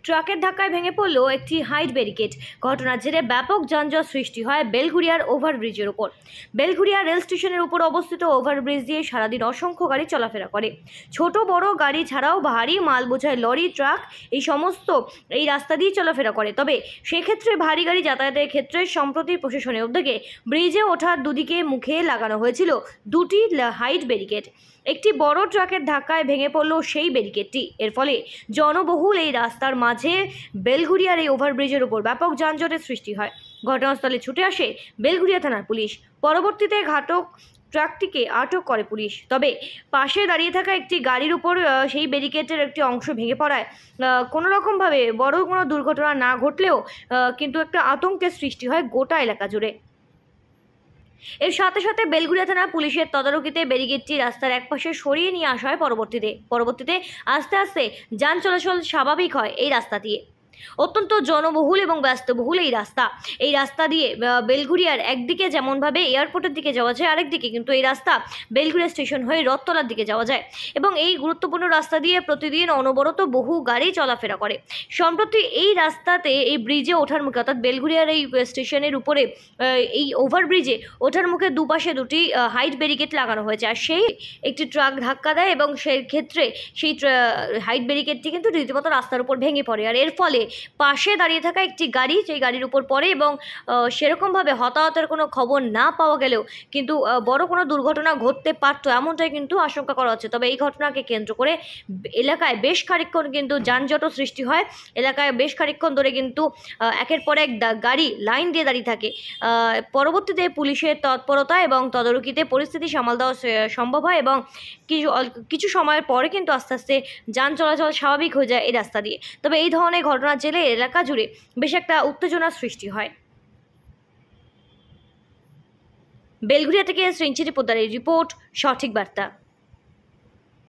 ট্রাকের ধাক্কায় ভেঙে পড়ল একটি হাইট ব্যারিকেড। ঘটনার জেরে ব্যাপক যানজট সৃষ্টি হয় বেলঘুরিয়ার ওভারব্রিজের উপর। বেলঘুরিয়া রেল স্টেশনের উপর অবস্থিত ওভারব্রিজ দিয়ে সারাদিন অসংখ্য গাড়ি চলাফেরা করে। ছোট বড় গাড়ি ছাড়াও ভারী মাল বোঝাই লরি, ট্রাক এই সমস্ত এই রাস্তা দিয়ে চলাফেরা করে। তবে সেক্ষেত্রে ভারী গাড়ি যাতায়াতের ক্ষেত্রে সম্প্রতি প্রশাসনের উদ্যোগে ব্রিজে ওঠার দুদিকে মুখে লাগানো হয়েছিল দুটি হাইট ব্যারিকেড। একটি বড় ট্রাকের ধাক্কায় ভেঙে পড়ল সেই ব্যারিকেডটি। এর ফলে জনবহুল এই রাস্তার মাঝে বেলঘুরিয়ার এই ওভারব্রিজের উপর ব্যাপক যানজটের সৃষ্টি হয়। ঘটনাস্থলে ছুটে আসে বেলঘুরিয়া থানার পুলিশ। পরবর্তীতে ঘাতক ট্রাকটিকে আটক করে পুলিশ। তবে পাশে দাঁড়িয়ে থাকা একটি গাড়ির উপর সেই ব্যারিকেডের একটি অংশ ভেঙে পড়ায় কোনো রকমভাবে বড় কোনো দুর্ঘটনা না ঘটলেও কিন্তু একটা আতঙ্কের সৃষ্টি হয় গোটা এলাকা জুড়ে। এর সাথে সাথে বেলঘুরিয়া থানা পুলিশের তদারকিতে ব্যারিকেডটি রাস্তার একপাশে সরিয়ে নিয়ে আসা হয়। পরবর্তীতে আস্তে আস্তে যান চলাচল স্বাভাবিক হয় এই রাস্তা দিয়ে। অত্যন্ত জনবহুল এবং ব্যস্তবহুল এই রাস্তা দিয়ে বেলঘুরিয়ার একদিকে যেমনভাবে এয়ারপোর্টের দিকে যাওয়া যায়, আরেকদিকে কিন্তু এই রাস্তা বেলঘুরিয়া স্টেশন হয়ে রথতলার দিকে যাওয়া যায় এবং এই গুরুত্বপূর্ণ রাস্তা দিয়ে প্রতিদিন অনবরত বহু গাড়ি চলাফেরা করে। সম্প্রতি এই রাস্তাতে এই ব্রিজে ওঠার মুখে অর্থাৎ বেলঘুরিয়ার এই স্টেশনের উপরে এই ওভারব্রিজে ওঠার মুখে দুপাশে দুটি হাইট ব্যারিকেড লাগানো হয়েছে। আর সেই একটি ট্রাক ধাক্কা দেয় এবং সেই ক্ষেত্রে সেই হাইট ব্যারিকেডটি কিন্তু রীতিমতো রাস্তার উপর ভেঙে পড়ে। আর এর ফলে পাশে দাঁড়িয়ে থাকা একটি গাড়ি সেই গাড়ির উপর পড়ে এবং সেরকমভাবে হতাহতের কোনো খবর না পাওয়া গেলেও কিন্তু বড় কোনো দুর্ঘটনা ঘটতে পারত এমনটাই কিন্তু আশঙ্কা করা হচ্ছে। তবে এই ঘটনাকে কেন্দ্র করে এলাকায় বেশ খানিকক্ষণ কিন্তু যানজটও সৃষ্টি হয়। এলাকায় বেশ খানিকক্ষণ ধরে কিন্তু একের পর এক গাড়ি লাইন দিয়ে দাঁড়িয়ে থাকে। পরবর্তীতে পুলিশের তৎপরতা এবং তদারকিতে পরিস্থিতি সামাল দেওয়া সম্ভব হয় এবং কিছু সময়ের পরে কিন্তু আস্তে আস্তে যান চলাচল স্বাভাবিক হয়ে যায় এই রাস্তা দিয়ে। তবে এই ধরনের ঘটনার জেরে এলাকা জুড়ে বেশ একটা উত্তেজনার সৃষ্টি হয়। বেলঘুরিয়া থেকে শ্রীঞ্চিরি পোদ্দারের রিপোর্ট, সঠিক বার্তা।